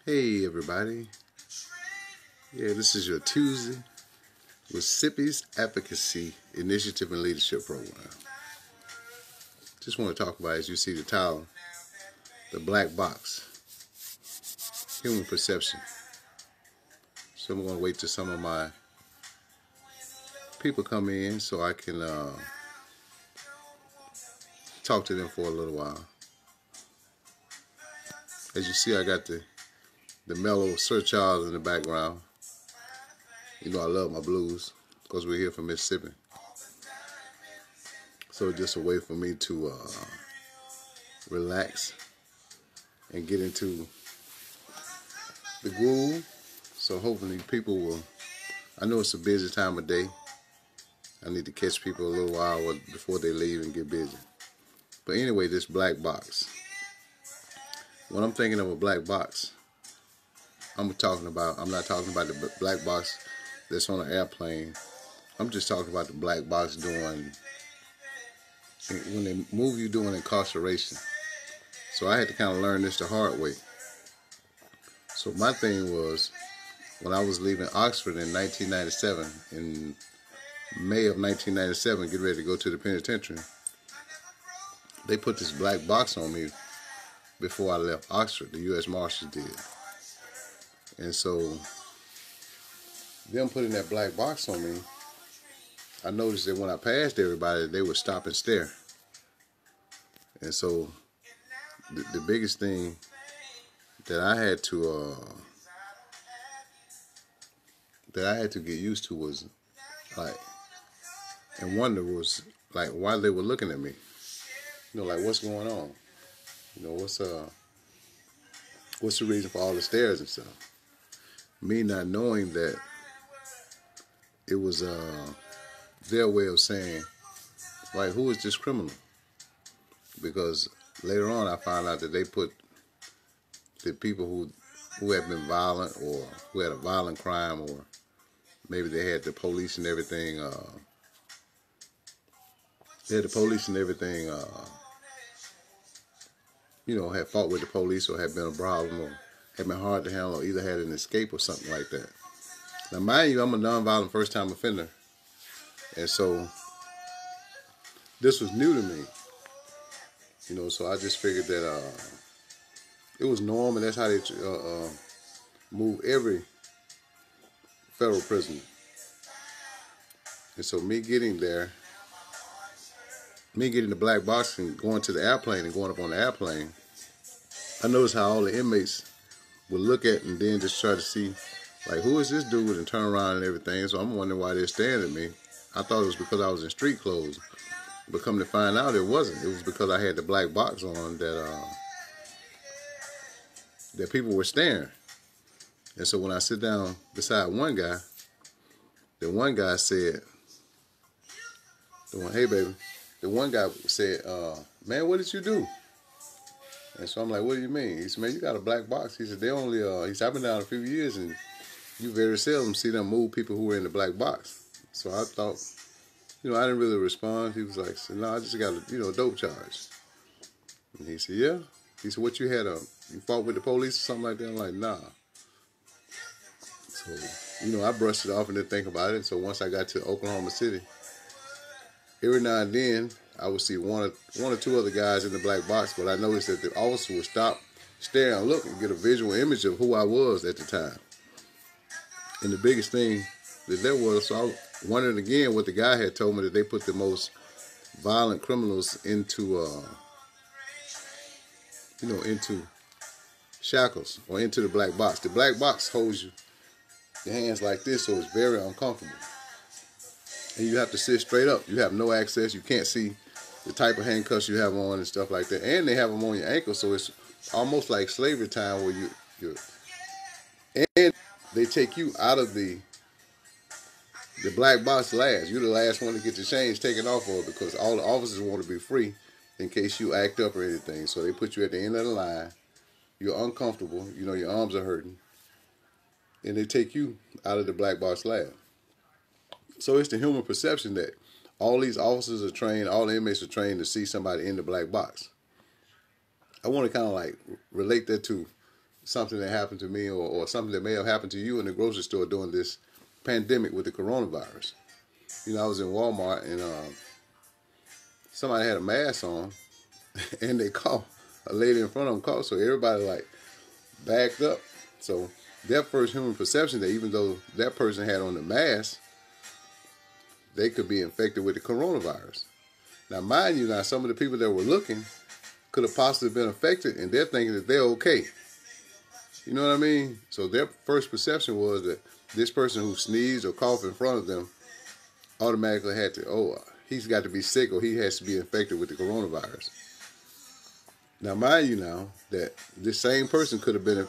Hey everybody, this is your Tuesday with Sippy's Advocacy Initiative and Leadership Program. Just want to talk about, as you see the title, the black box, human perception. So I'm going to wait till some of my people come in so I can talk to them for a little while. As you see, I got the mellow Sir Charles in the background. You know I love my blues because we're here from Mississippi. So it's just a way for me to relax and get into the groove. So hopefully people will, I know it's a busy time of day. I need to catch people a little while before they leave and get busy. But anyway, this black box. When I'm thinking of a black box, I'm not talking about the black box that's on an airplane. I'm just talking about the black box when they move you during incarceration. So I had to kind of learn this the hard way. So my thing was, when I was leaving Oxford in 1997, in May of 1997, getting ready to go to the penitentiary, they put this black box on me before I left Oxford. The U.S. Marshals did. And so, them putting that black box on me, I noticed that when I passed everybody, they would stop and stare. And so, the biggest thing that I had to get used to was, and wonder was, why they were looking at me. You know, what's going on? You know, what's the reason for all the stares and stuff? Me not knowing that it was their way of saying, who is this criminal? Because later on I found out that they put the people who had been violent or who had a violent crime, or maybe they had the police and everything. Had fought with the police or had been a problem or had been hard to handle or either had an escape or something like that. Now, mind you, I'm a nonviolent first-time offender. And so this was new to me. You know, so I just figured that it was normal. That's how they move every federal prisoner. And so me getting the black box and going to the airplane and going up on the airplane, I noticed how all the inmates would look at and then just try to see, who is this dude, and turn around and everything. So I'm wondering why they're staring at me. I thought it was because I was in street clothes. But come to find out, it wasn't. It was because I had the black box on that people were staring. And so when I sit down beside one guy, the one guy said, hey baby, the one guy said, man, what did you do? And so I'm like, what do you mean? He said, man, you got a black box. He said, he said, I've been down a few years and you very seldom see them move people who were in the black box. So I thought, I didn't really respond. He was like, no, I just got a dope charge. And he said, yeah? He said, what you had, you fought with the police or something like that? I'm like, nah. So, I brushed it off and didn't think about it. So once I got to Oklahoma City, every now and then, I would see one or two other guys in the black box, but I noticed that the officer would stop, stare, and look and get a visual image of who I was at the time. And the biggest thing that was, so I wondered again what the guy had told me, that they put the most violent criminals into shackles or into the black box. The black box holds your hands like this, so it's very uncomfortable. And you have to sit straight up. You have no access. You can't see the type of handcuffs you have on and stuff like that. And they have them on your ankles, so it's almost like slavery time where and they take you out of the black box last. You're the last one to get your chains taken off of, because all the officers want to be free in case you act up or anything. So they put you at the end of the line. You're uncomfortable. Your arms are hurting. And they take you out of the black box lab. So it's the human perception that all these officers are trained, all the inmates are trained to see somebody in the black box. I want to kind of relate that to something that happened to me or something that may have happened to you in the grocery store during this pandemic with the coronavirus. You know, I was in Walmart and somebody had a mask on and they caught a lady in front of them caught, so everybody like backed up. So their first human perception that even though that person had on the mask, they could be infected with the coronavirus. Now, mind you, some of the people that were looking could have possibly been affected, and they're thinking that they're okay. You know what I mean? So their first perception was that this person who sneezed or coughed in front of them automatically had to, he's got to be sick or he has to be infected with the coronavirus. Now, mind you now that this same person could have been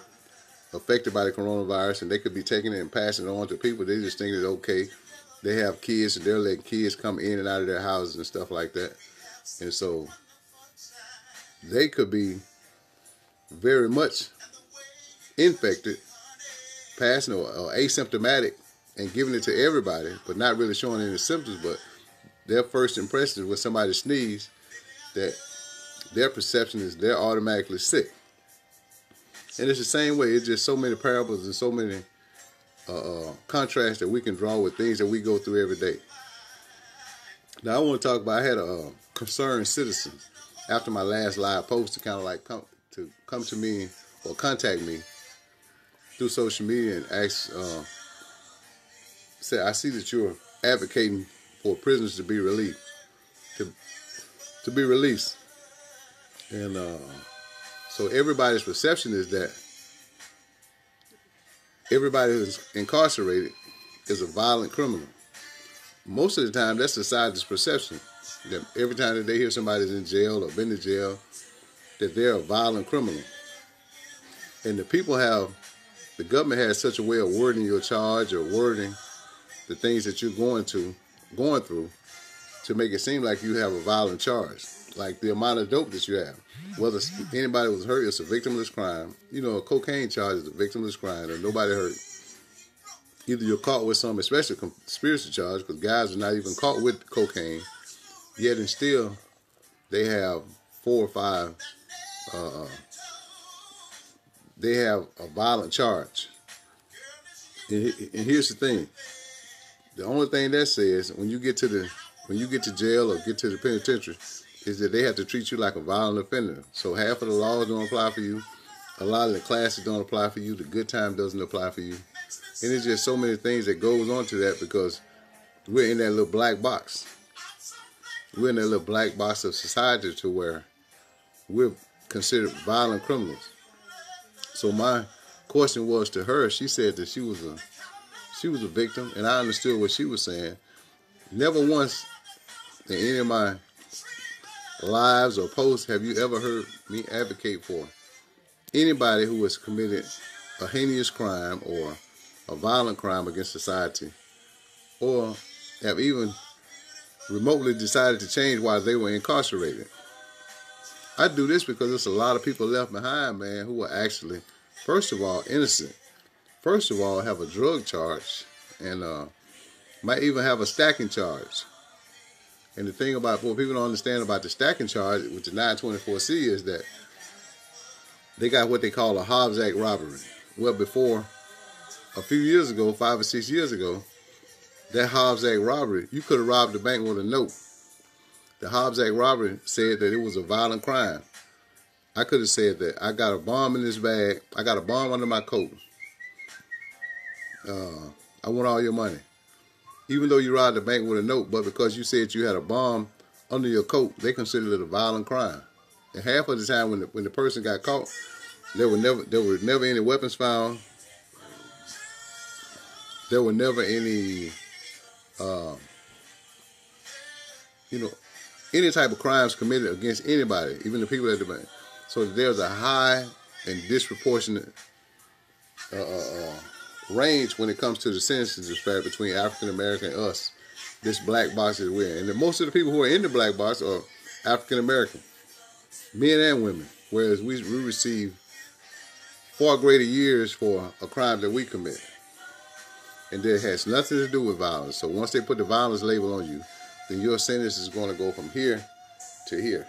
affected by the coronavirus and they could be taking it and passing it on to people. They just think it's okay. They have kids and they're letting kids come in and out of their houses and stuff like that. And so they could be very much infected, passing or asymptomatic and giving it to everybody, but not really showing any symptoms. But their first impression when somebody sneezes, that their perception is they're automatically sick. And it's the same way. It's just so many parables and so many contrasts that we can draw with things that we go through every day. Now, I want to talk about, I had a concerned citizen after my last live post to kind of like come to me or contact me through social media and ask, say, I see that you're advocating for prisoners to be released, to be released. And so everybody's perception is that everybody who's incarcerated is a violent criminal. Most of the time, that's society's perception. That every time that they hear somebody's in jail or been to jail, that they're a violent criminal. And the government has such a way of wording your charge or wording the things that you're going through to make it seem like you have a violent charge. Like the amount of dope that you have. Whether anybody was hurt, it's a victimless crime. You know, a cocaine charge is a victimless crime and nobody hurt. Either you're caught with some, especially a conspiracy charge, because guys are not even caught with cocaine, yet and still they have 4 or 5, they have a violent charge. And here's the thing. The only thing that says when you get to jail or get to the penitentiary is that they have to treat you like a violent offender. So half of the laws don't apply for you. A lot of the classes don't apply for you. The good time doesn't apply for you. And it's just so many things that goes on to that because we're in that little black box. We're in that little black box of society to where we're considered violent criminals. So my question was to her, she said that she was a victim, and I understood what she was saying. Never once in any of my lives or posts have you ever heard me advocate for anybody who has committed a heinous crime or a violent crime against society, or have even remotely decided to change while they were incarcerated. I do this because there's a lot of people left behind, man, who are actually, first of all, innocent. First of all, have a drug charge and might even have a stacking charge. And the thing about what people don't understand about the stacking charge with the 924C is that they got what they call a Hobbs Act robbery. Well, before, a few years ago, 5 or 6 years ago, that Hobbs Act robbery, you could have robbed the bank with a note. The Hobbs Act robbery said that it was a violent crime. I could have said that I got a bomb in this bag. I got a bomb under my coat. I want all your money. Even though you robbed the bank with a note, but because you said you had a bomb under your coat, they considered it a violent crime. And half of the time when the person got caught, there were never any weapons found. There were never any, any type of crimes committed against anybody, even the people at the bank. So there's a high and disproportionate range when it comes to the sentences disparities between African American and us, this black box that we're in. And most of the people who are in the black box are African American, men and women, whereas we receive far greater years for a crime that we commit. And that has nothing to do with violence. So once they put the violence label on you, then your sentence is going to go from here to here.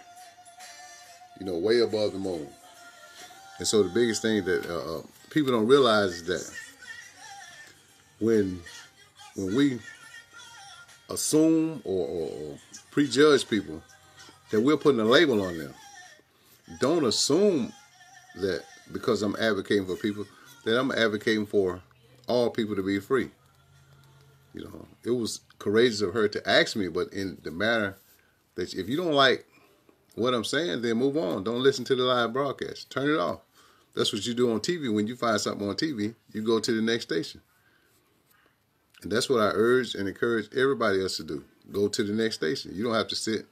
You know, way above the moon. And so the biggest thing that people don't realize is that when we assume or prejudge people, that we're putting a label on them. Don't assume that because I'm advocating for people, that I'm advocating for all people to be free. You know, it was courageous of her to ask me, but in the manner that if you don't like what I'm saying, then move on. Don't listen to the live broadcast. Turn it off. That's what you do on TV. When you find something on TV, you go to the next station. And that's what I urge and encourage everybody else to do. Go to the next station. You don't have to sit.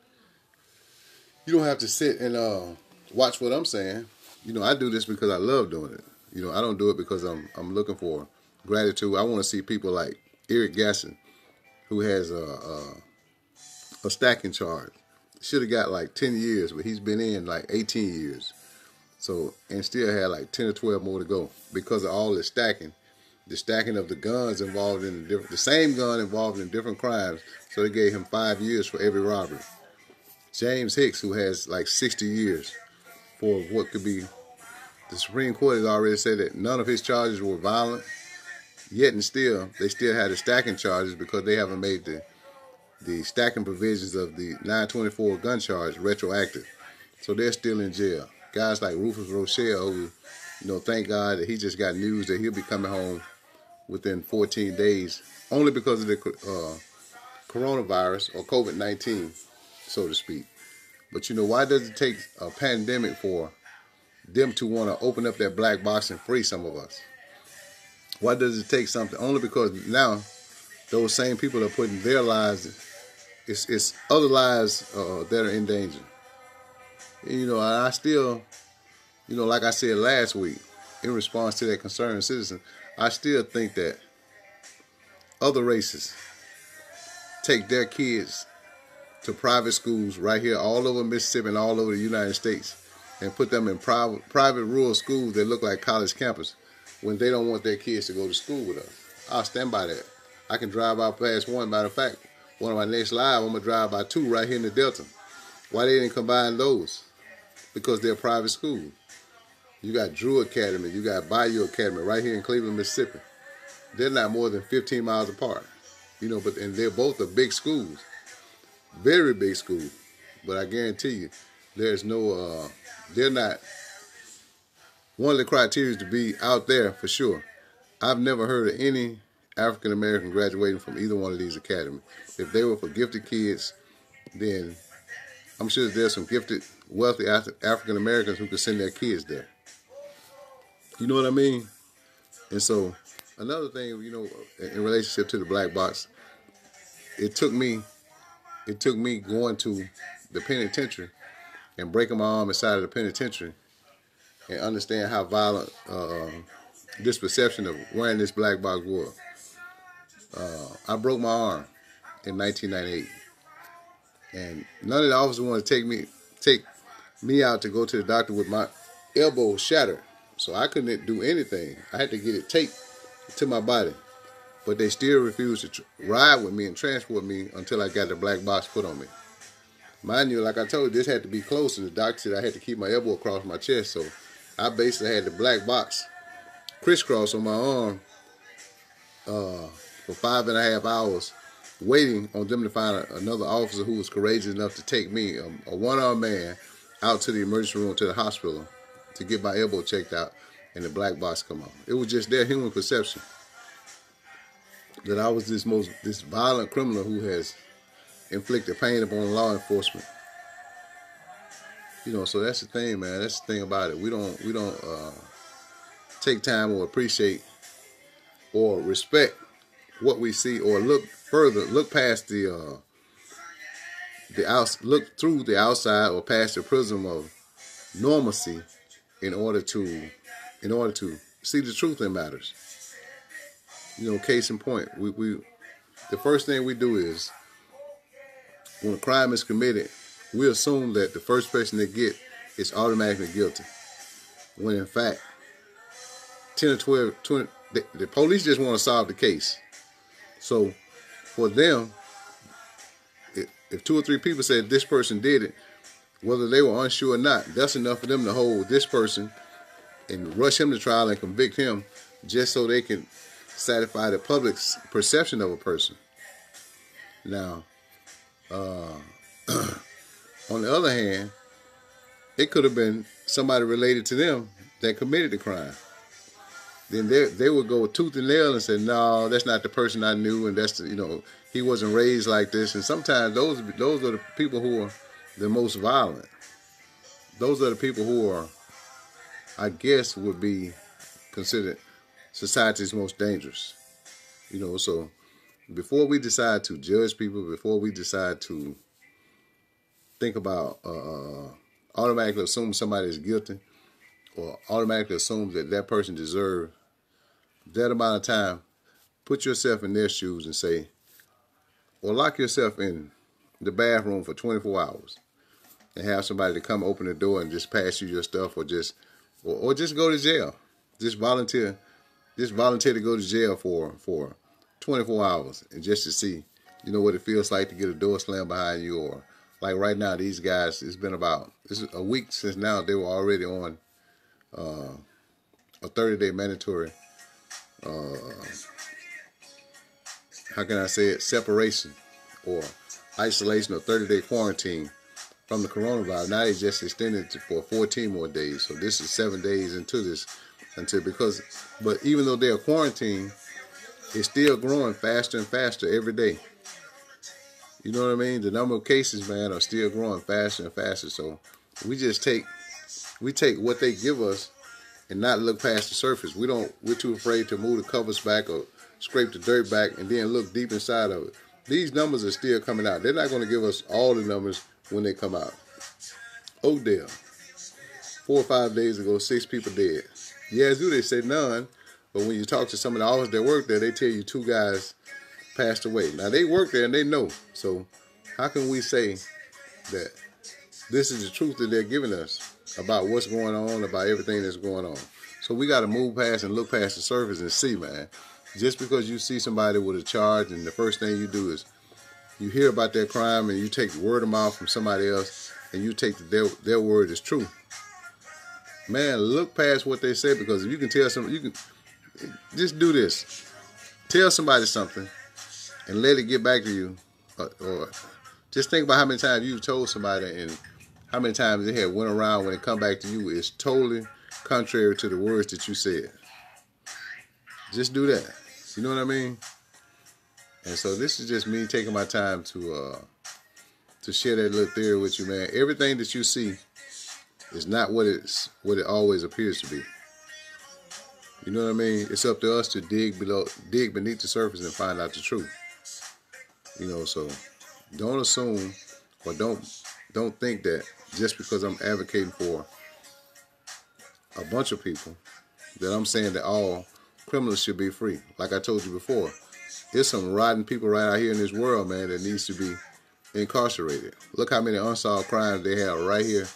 You don't have to sit and watch what I'm saying. You know, I do this because I love doing it. You know, I don't do it because I'm looking for gratitude. I want to see people like Eric Gasson, who has a stacking charge. Should have got like 10 years, but he's been in like 18 years. So, and still had like 10 or 12 more to go because of all the stacking of the guns involved in the same gun involved in different crimes. So they gave him 5 years for every robbery. James Hicks, who has like 60 years for what could be, the Supreme Court has already said that none of his charges were violent, yet and still, they still had the stacking charges because they haven't made the stacking provisions of the 924 gun charge retroactive. So they're still in jail. Guys like Rufus Rochelle, who, you know, thank God that he just got news that he'll be coming home within 14 days, only because of the coronavirus or COVID-19, so to speak. But you know, why does it take a pandemic for them to want to open up that black box and free some of us? Why does it take something? Only because now those same people are putting their lives, it's other lives that are in danger. And, you know, I still, you know, like I said last week, in response to that concerned citizen, I still think that other races take their kids to private schools right here all over Mississippi and all over the United States and put them in private rural schools that look like college campus when they don't want their kids to go to school with us. I'll stand by that. I can drive out past one. Matter of fact, one of my next live, I'm going to drive by 2 right here in the Delta. Why they didn't combine those? Because they're private schools. You got Drew Academy, you got Bayou Academy right here in Cleveland, Mississippi. They're not more than 15 miles apart. You know, and they're both are big schools. Very big schools. But I guarantee you, there's no, they're not, one of the criteria to be out there for sure. I've never heard of any African American graduating from either one of these academies. If they were for gifted kids, then I'm sure there's some gifted, wealthy African Americans who could send their kids there. You know what I mean? And so, another thing, you know, in relationship to the black box, it took me going to the penitentiary and breaking my arm inside of the penitentiary and understand how violent this perception of wearing this black box was. I broke my arm in 1998, and none of the officers wanted to take me out to go to the doctor with my elbow shattered, so I couldn't do anything. I had to get it taped to my body, but they still refused to ride with me and transport me until I got the black box put on me. Mind you, like I told you, this had to be close, and the doctor said I had to keep my elbow across my chest, so I basically had the black box crisscross on my arm for 5.5 hours, waiting on them to find another officer who was courageous enough to take me, a one-armed man, out to the emergency room, to the hospital, to get my elbow checked out and the black box come on. It was just their human perception that I was this violent criminal who has inflicted pain upon law enforcement. You know, so that's the thing, man. That's the thing about it. We don't take time or appreciate or respect what we see, or look past look through the outside or past the prism of normalcy in order to see the truth in matters. You know, case in point, we the first thing we do is, when a crime is committed, we assume that the first person they get is automatically guilty, when in fact 10 or 12, 20, the police just want to solve the case. So for them, if 2 or 3 people said this person did it, whether they were unsure or not, that's enough for them to hold this person and rush him to trial and convict him just so they can satisfy the public's perception of a person. Now, on the other hand, it could have been somebody related to them that committed the crime. Then they would go tooth and nail and say, no, that's not the person I knew, and that's he wasn't raised like this. And sometimes those are the people who are the most violent. Those are the people who are, I guess, would be considered society's most dangerous. So before we decide to judge people, before we decide to think about automatically assume somebody is guilty or automatically assume that person deserves that amount of time, put yourself in their shoes and say, or lock yourself in the bathroom for 24 hours and have somebody to come open the door and just pass you your stuff, or just go to jail. Just volunteer to go to jail for 24 hours and just to see, what it feels like to get a door slammed behind you. Or like right now, these guys, it's been this is a week since now they were already on a 30-day mandatory, how can I say it, separation or isolation or 30-day quarantine from the coronavirus. Now they just extended it for 14 more days. So this is 7 days into this but even though they are quarantined, it's still growing faster and faster every day. You know what I mean? The number of cases, man, are still growing faster and faster. So we take what they give us and not look past the surface. We're too afraid to move the covers back or scrape the dirt back and then look deep inside of it. These numbers are still coming out. They're not going to give us all the numbers when they come out. Oakdale, 4 or 5 days ago, 6 people dead. Yes, they say none, but when you talk to some of the officers that work there, they tell you 2 guys passed away. Now, they work there and they know. So how can we say that this is the truth that they're giving us about what's going on, about everything that's going on? So we got to move past and look past the surface and see, man. Just because you see somebody with a charge and the first thing you do is you hear about their crime and you take word of mouth from somebody else and you take their word as true. Man, look past what they say, because if you can tell somebody, you can just do this. Tell somebody something and let it get back to you. Or just think about how many times you've told somebody and how many times they had went around when it come back to you is totally contrary to the words that you said. Just do that. You know what I mean? And so this is just me taking my time to share that little theory with you, man. Everything that you see is not what it always appears to be. You know what I mean? It's up to us to dig beneath the surface and find out the truth. So don't assume or don't think that just because I'm advocating for a bunch of people that I'm saying that all criminals should be free. Like I told you before, there's some rotten people right out here in this world, man, that needs to be incarcerated. Look how many unsolved crimes they have right here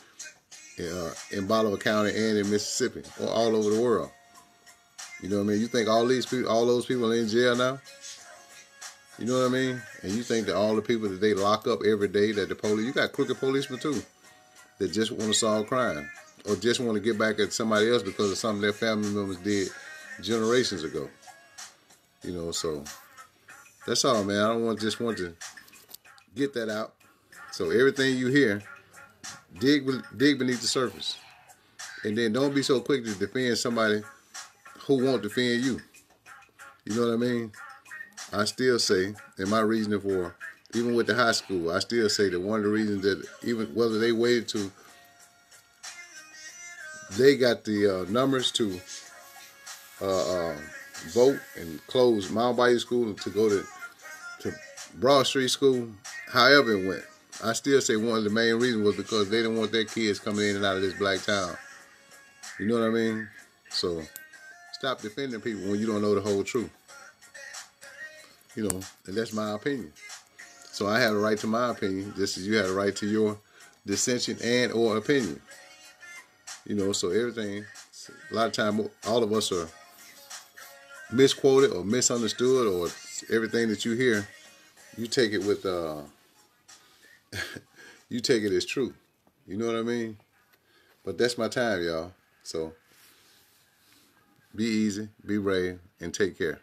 in Bolivar County and in Mississippi, or all over the world. You know what I mean? You think all those people are in jail now? You know what I mean? And you think that all the people that they lock up every day, that the police, you got crooked policemen too, that just want to solve crime or just want to get back at somebody else because of something their family members did generations ago. So that's all, man. I don't just want to get that out. So everything you hear, dig beneath the surface. And then don't be so quick to defend somebody who won't defend you. You know what I mean? I still say, and my reasoning for, even with the high school, I still say that one of the reasons that even whether they waited to, they got the numbers to vote and close Mount Bayou School to go to Broad Street School, however it went. I still say one of the main reasons was because they didn't want their kids coming in and out of this black town. You know what I mean? So stop defending people when you don't know the whole truth. And that's my opinion. So I have a right to my opinion, just as you have a right to your dissension and or opinion. So everything, a lot of time, all of us are misquoted or misunderstood, or everything that you hear, you take it with, you take it as true. You know what I mean? But that's my time, y'all. So Be easy, be brave, and take care.